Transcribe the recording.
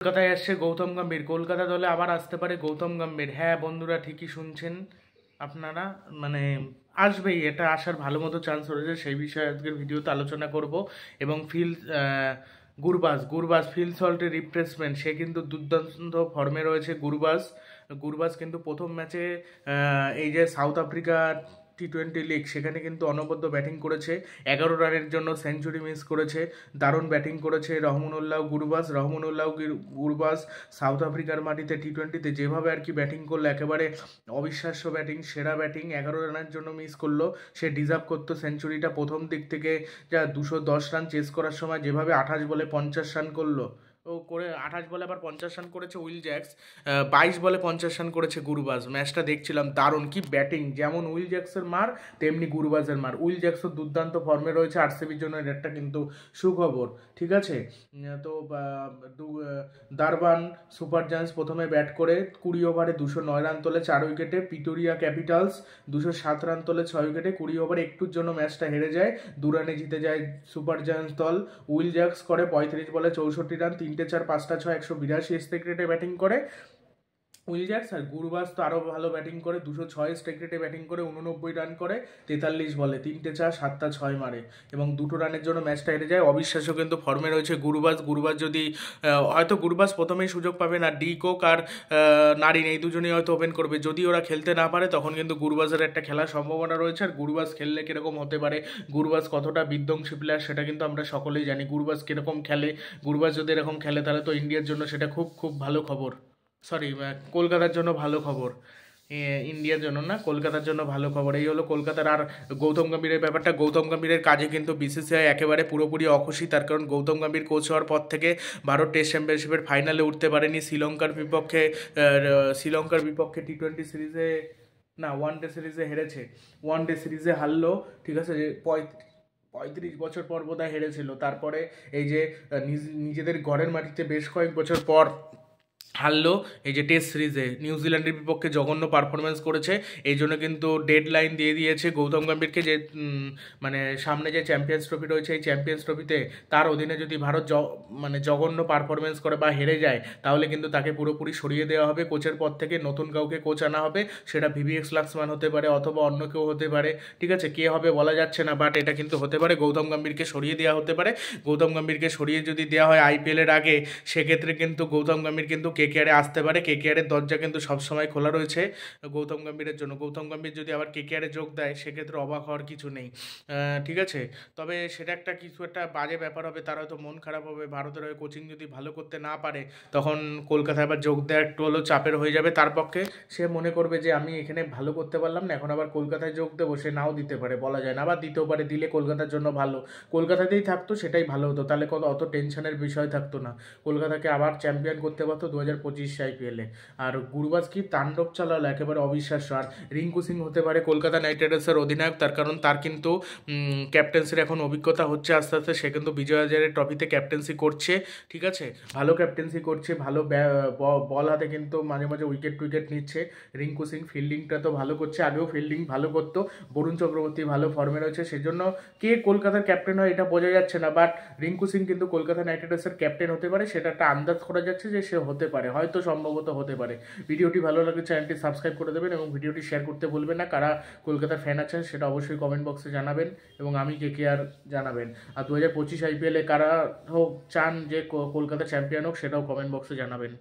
কলকাতায় আসছে গৌতম গম্ভীর, কলকাতা দলে আবার আসতে পারে গৌতম গম্ভীর। হ্যাঁ বন্ধুরা, ঠিকই শুনছেন আপনারা, মানে আসবেই, এটা আসার ভালো মতো চান্স রয়েছে। সেই বিষয়ে আজকের ভিডিওতে আলোচনা করব। এবং গুরবাজ ফিল সল্টের রিপ্লেসমেন্ট, সে কিন্তু দুর্দান্ত ফর্মে রয়েছে। গুরবাজ কিন্তু প্রথম ম্যাচে এই যে সাউথ আফ্রিকা টি-20 লিগ, সেখানে কিন্তু অনবদ্য ব্যাটিং করেছে, 11 রানের জন্য সেঞ্চুরি মিস করেছে। দারুণ ব্যাটিং করেছে রহমানুল্লাহ গুরবাজ। সাউথ আফ্রিকার মাটিতে টি-20তে যেভাবে আর কি ব্যাটিং করলো, একেবারে অবিশ্বাস্য ব্যাটিং, সেরা ব্যাটিং। 11 রানের জন্য মিস করলো, সে ডিজার্ভ করতো সেঞ্চুরিটা। প্রথম দিক থেকে যা 210 রান চেস করার সময় যেভাবে 28 বলে 50 রান করলো, ও করে 28 বলে আবার 50 রান করেছে উইল জ্যাক্স, 22 বলে 50 রান করেছে গুরবাজ। ম্যাচটা দেখছিলাম, দারুণ কি ব্যাটিং, যেমন উইল জ্যাক্সের মার তেমনি গুরবাজের মার। উইল জ্যাক্সও দুর্দান্ত ফর্মে রয়েছে, আরসিবির জন্য এটা একটা কিন্তু সুখবর, ঠিক আছে। তো দারবান সুপার জায়ান্টস প্রথমে ব্যাট করে 20 ওভারে 209 রান তোলে 4 উইকেটে। পিটোরিয়া ক্যাপিটালস 207 রান তোলে 6 উইকেটে। 20 ওভারে একটুর জন্য ম্যাচটা হেরে যায়, 2 রানে জিতে যায় সুপার জায়ান্টস দল। উইল জ্যাক্স করে 35 বলে 64 রান, 3-4 5-6 182 স্ট্রাইক রেটে ব্যাটিং করে উইল জ্যাক্স। আর গুরবাজ তো আরও ভালো ব্যাটিং করে, 206 স্ট্রাইক রেটে ব্যাটিং করে 89 রান করে 43 বলে, 3-4 7-6 মারে এবং 2 রানের জন্য ম্যাচটা হেরে যায়। অবিশ্বাস্য কিন্তু ফর্মে রয়েছে গুরবাজ যদি হয়তো গুরবাজ প্রথমেই সুযোগ পাবে না, ডি কোক আর নারিন এই দুজনেই হয়তো ওপেন করবে। যদি ওরা খেলতে না পারে তখন কিন্তু গুরবাজের একটা খেলার সম্ভাবনা রয়েছে। আর গুরবাজ খেললে কীরকম হতে পারে, গুরবাজ কতটা বিধ্বংসী প্লেয়ার সেটা কিন্তু আমরা সকলেই জানি। গুরবাজ কীরকম খেলে, গুরবাজ যদি এরকম খেলে তাহলে তো ইন্ডিয়ার জন্য সেটা খুব খুব ভালো খবর। সরি, কলকাতার জন্য ভালো খবর, ইন্ডিয়ার জন্য না, কলকাতার জন্য ভালো খবর। এই হলো কলকাতার। আর গৌতম গম্ভীরের ব্যাপারটা, গৌতম গম্ভীরের কাজে কিন্তু বিসিসিআই একেবারে পুরোপুরি অখুশি। তার কারণ গৌতম গম্ভীর কোচ হওয়ার পর থেকে ভারত টেস্ট চ্যাম্পিয়নশিপের ফাইনালে উঠতে পারেনি। শ্রীলঙ্কার বিপক্ষে টি-20 সিরিজে, না ওয়ানডে সিরিজে হেরেছে, ওয়ানডে সিরিজে হারলো, ঠিক আছে। যে 35 বছর পর বোধহয় হেরেছিল। তারপরে এই যে নিজেদের ঘরের মাটিতে বেশ কয়েক বছর পর হারলো এই যে টেস্ট সিরিজে নিউজিল্যান্ডের বিপক্ষে, জঘন্য পারফরমেন্স করেছে। এই জন্য কিন্তু ডেড লাইন দিয়ে দিয়েছে গৌতম গম্ভীরকে, যে মানে সামনে যে চ্যাম্পিয়ন্স ট্রফি রয়েছে, এই চ্যাম্পিয়ন্স ট্রফিতে তার অধীনে যদি ভারত মানে জঘন্য পারফরমেন্স করে বা হেরে যায়, তাহলে কিন্তু তাকে পুরোপুরি সরিয়ে দেওয়া হবে কোচের পদ থেকে, নতুন কাউকে কোচ আনা হবে। সেটা ভিভিএক্স লাক্সমান হতে পারে অথবা অন্য কেউ হতে পারে, ঠিক আছে। কে হবে বলা যাচ্ছে না, বাট এটা কিন্তু হতে পারে গৌতম গম্ভীরকে সরিয়ে দেওয়া হতে পারে। গৌতম গম্ভীরকে সরিয়ে যদি দেওয়া হয় আইপিএলের আগে, সেক্ষেত্রে কিন্তু গৌতম গম্ভীর কিন্তু কেকেআরে আসতে পারে। কেকেআরের দরজা কিন্তু সবসময় খোলা রয়েছে গৌতম গম্ভীরের জন্য। গৌতম গম্ভীর যদি আবার কেকেআরে যোগ দেয়, সেক্ষেত্রে অবাক হওয়ার কিছু নেই, ঠিক আছে। তবে সেটা একটা বাজে ব্যাপার হবে, তার হয়তো মন খারাপ হবে। ভারতের হয়ে কোচিং যদি ভালো করতে না পারে, তখন কলকাতায় আবার যোগ দেওয়া একটু হলেও চাপের হয়ে যাবে তার পক্ষে। সে মনে করবে যে আমি এখানে ভালো করতে পারলাম না, এখন আবার কলকাতায় যোগ দেবো, সে নাও দিতে পারে, বলা যায় না। আবার দিতেও পারে, দিলে কলকাতার জন্য ভালো, কলকাতাতেই থাকতো সেটাই ভালো হতো, তাহলে অত টেনশনের বিষয় থাকতো না। কলকাতাকে আবার চ্যাম্পিয়ন করতে পারতো 2025 আইপিএলে। আর গুরবাজ কি তাণ্ডব চালালো, একেবারে অবিশ্বাস্য। আর রিঙ্কু সিং হতে পারে কলকাতা নাইট রাইডার্সের অধিনায়ক, তার কারণ তার কিন্তু ক্যাপ্টেন্সির এখন অভিজ্ঞতা হচ্ছে আস্তে আস্তে। সে কিন্তু বিজয় হাজারে ট্রফিতে ক্যাপ্টেন্সি করছে, ঠিক আছে, ভালো ক্যাপ্টেন্সি করছে, ভালো বল হাতে কিন্তু মাঝে মাঝে উইকেট নিচ্ছে। রিঙ্কু সিং ফিল্ডিংটা তো ভালো করছে, আগেও ফিল্ডিং ভালো করতো। বরুণ চক্রবর্তী ভালো ফর্মে রয়েছে, সেজন্য কে কলকাতার ক্যাপ্টেন হয় এটা বোঝা যাচ্ছে না, বাট রিঙ্কু সিং কিন্তু কলকাতা নাইট রাইডার্সের ক্যাপ্টেন হতে পারে, সেটা একটা আন্দাজ করা যাচ্ছে যে সে হতে পারে, হয়তো সম্ভবত হতে পারে। ভিডিওটি ভালো লাগে চ্যানেলটি সাবস্ক্রাইব করে দেবেন এবং ভিডিওটি শেয়ার করতে ভুলবেন না। কারা কলকাতার ফ্যান আছেন সেটা অবশ্যই কমেন্ট বক্সে জানাবেন এবং আমি কেকেআর জানাবেন। আর 2025 আইপিএলে কারা হোক চান যে কলকাতা চ্যাম্পিয়ন হোক, সেটাও কমেন্ট বক্সে জানাবেন।